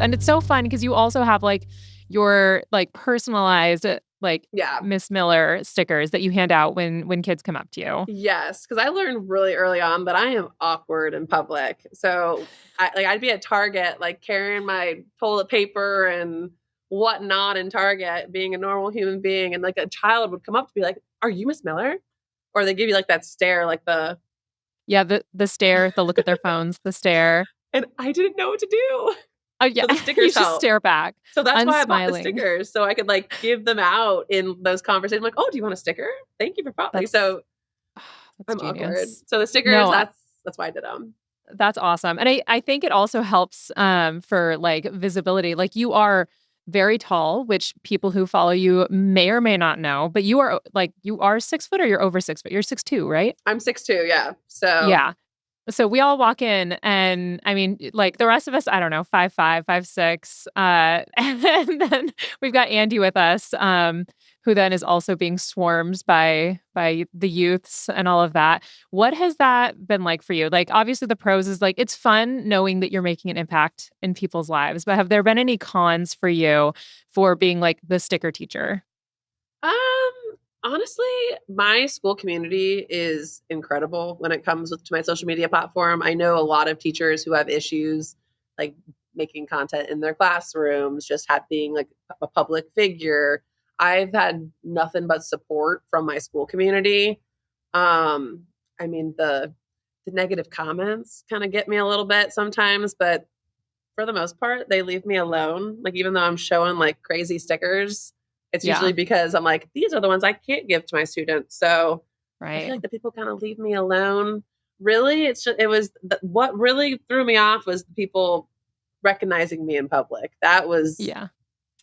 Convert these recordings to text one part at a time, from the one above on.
And it's so fun because you also have like your like personalized like Yeah. Miss Miller stickers that you hand out when kids come up to you. Yes, because I learned really early on that I am awkward in public. So I'd be at Target, like carrying my toilet paper and whatnot in Target, being a normal human being, and like a child would come up to be like, "Are you Miss Miller?" Or they give you like that stare, like the, Yeah, the stare, the look at their phones, the stare. and I didn't know what to do. Oh yeah, So the you stickers just help. stare back, So that's why I bought the unsmiling. stickers, so I could like give them out in those conversations. Like, "Oh, do you want a sticker? Thank you for following." That's So that's I'm awkward. genius. So the stickers, No, that's why I did them. that's awesome. And I think it also helps for like visibility. Like you are very tall, which people who follow you may or may not know, but you are like you are 6 foot or you're over 6 foot. You're 6'2", right? I'm 6'2", yeah. So Yeah. So we all walk in and I mean, like the rest of us, I don't know, 5'5", 5'6". And then we've got Andy with us, who then is also being swarmed by the youths and all of that. What has that been like for you? Like obviously the pros is like it's fun knowing that you're making an impact in people's lives, but have there been any cons for you for being like the sticker teacher? Um, honestly, my school community is incredible when it comes to my social media platform. I know a lot of teachers who have issues like making content in their classrooms, just being like a public figure. I've had nothing but support from my school community. I mean the negative comments kind of get me a little bit sometimes, but for the most part, they leave me alone. Like even though I'm showing like crazy stickers, it's Yeah, usually because I'm like, these are the ones I can't give to my students. So I feel right. like the people kind of leave me alone. Really, it was what really threw me off was the people recognizing me in public. That was Yeah.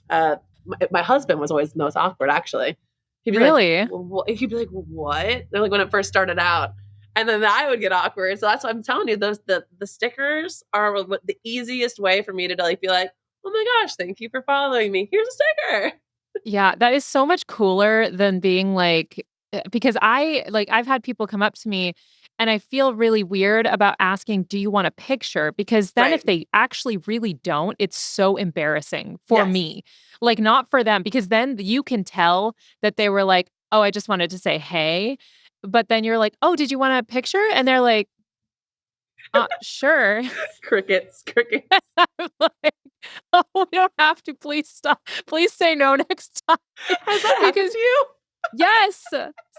my husband was always the most awkward. Actually, he'd be like, Really? he'd be like, what? They're like when it first started out, and then I would get awkward. So that's what I'm telling you. Those the stickers are the easiest way for me to like be like, oh my gosh, thank you for following me. Here's a sticker. Yeah, that is so much cooler than being like because I've had people come up to me and I feel really weird about asking, "Do you want a picture?" Because then if Right. they actually really don't, it's so embarrassing for Yes. me. Like not for them because then you can tell that they were like, "Oh, I just wanted to say hey." But then you're like, "Oh, did you want a picture?" And they're like, sure." Crickets. Crickets. I'm like, "Oh, we don't have to. Please stop. Please say no next time." Has that happened Because to you? yes,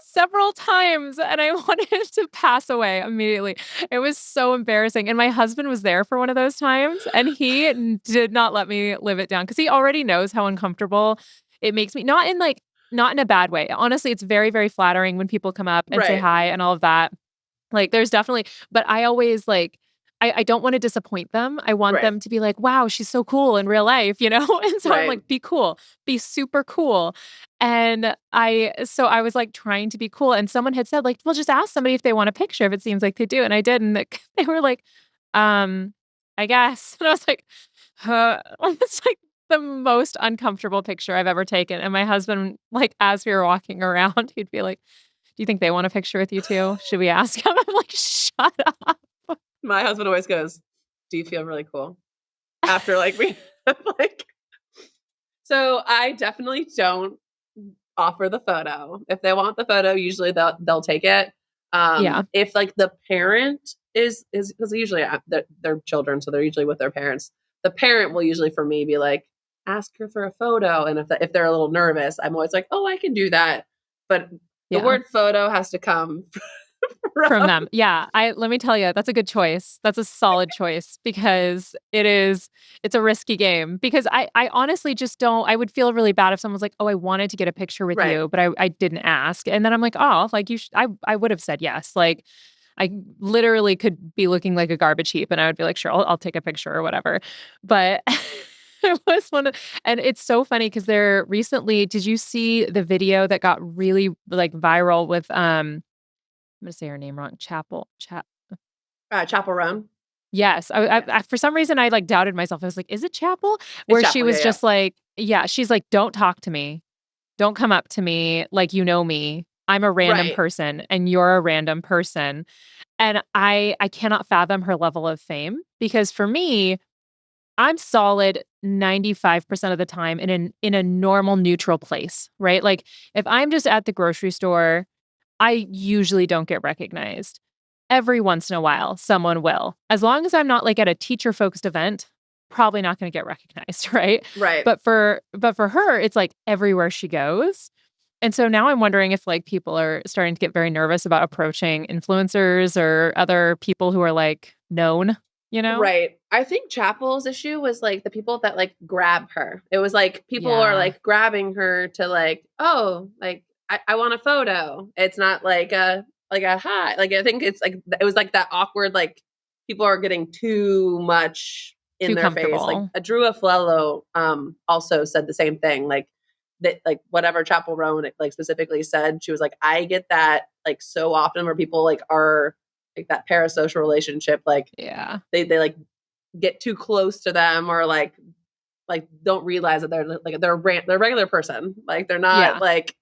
several times, and I wanted to pass away immediately. It was so embarrassing, and my husband was there for one of those times, and he did not let me live it down because he already knows how uncomfortable it makes me. Not in a bad way. Honestly, it's very, very flattering when people come up and say Right. hi and all of that. Like, there's definitely but I always, like I don't wanna disappoint them. I want Right. them to be like, "Wow, she's so cool in real life," you know? And so I'm Right. like, "Be cool. Be super cool." And I was, like, trying to be cool, and someone had said, like, "Well, just ask somebody if they want a picture if it seems like they do," and I did, and they were like, "Um, I guess." And I was like, It's like the most uncomfortable picture I've ever taken, and my husband, like, as we were walking around, he'd be like, "Do you think they want a picture with you too? Should we ask him?" I'm like, "Shut up." My husband always goes, do you feel really cool? After like we like so I definitely don't offer the photo. If they want the photo, usually they'll take it. Yeah. If like the parent is because usually they're children, so they're usually with their parents. The parent will usually for me be like, ask her for a photo, and if they're a little nervous, I'm always like, oh, I can do that. But the Yeah. word photo has to come From from them. Yeah. Let me tell you, that's a good choice. That's a solid choice because it's a risky game because I honestly just don't I would feel really bad if someone's like, "Oh, I wanted to get a picture with right. you, but I didn't ask." And then I'm like, "Oh, like I would have said yes." Like I literally could be looking like a garbage heap and I would be like, "Sure, I'll take a picture or whatever." But it was one of and it's so funny because there recently did you see the video that got really like viral with I'm gonna say her name wrong. Chapel Roan. Yes, Yes. for some reason, I, like, doubted myself. I was like, "Is it Chapel?" It's Where she Chapel. Yeah, was yeah. just like yeah, she's like, "Don't talk to me. Don't come up to me like you know me. I'm a random Right. person, and you're a random person." And I cannot fathom her level of fame because for me, I'm solid 95% of the time in a normal neutral place, right? Like if I'm just at the grocery store, I usually don't get recognized. Every once in a while, someone will. As long as I'm not like at a teacher-focused event, probably not going to get recognized, right? Right. But for her, it's like everywhere she goes. And so now I'm wondering if like people are starting to get very nervous about approaching influencers or other people who are like known, you know? Right. I think Chapel's issue was like the people that like grab her. It was like people are Yeah. like grabbing her to like, oh, like I want a photo. It's not like a hi. Like I think it's like it was like that awkward like people are getting too much in Too their face. Like comfortable. Drew Aflello also said the same thing. Like that like whatever Chapel Roan like specifically said, she was like, I get that like so often where people like are like that parasocial relationship, like Yeah. they like get too close to them or like don't realize that they're like they're a regular person. Like they're not Yeah. like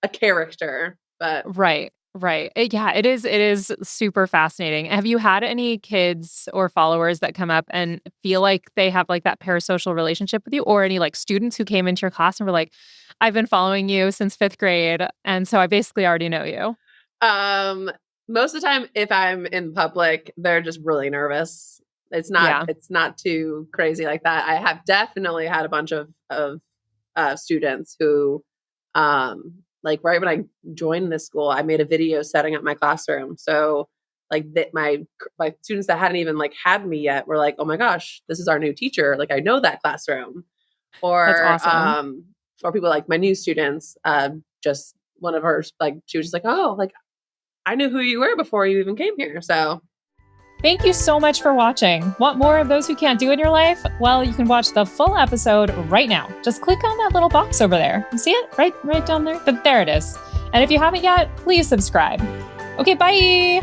a character. But Right. Right. Yeah, it is super fascinating. Have you had any kids or followers that come up and feel like they have like that parasocial relationship with you or any like students who came into your class and were like, I've been following you since 5th grade and so I basically already know you. um most of the time if I'm in public, they're just really nervous. Yeah. It's not too crazy like that. I have definitely had a bunch of students who like right when I joined this school, I made a video setting up my classroom. So like that my students that hadn't even like had me yet were like, "Oh my gosh, this is our new teacher. Like I know that classroom." That's Or awesome. for people like my new students, just one of her like she was just like, "Oh, like I knew who you were before you even came here." So Thank you so much for watching. Want more of those who can't do in your life? Well, you can watch the full episode right now. Just click on that little box over there. You see it? Right down there? There it is. And if you haven't yet, please subscribe. Okay, bye.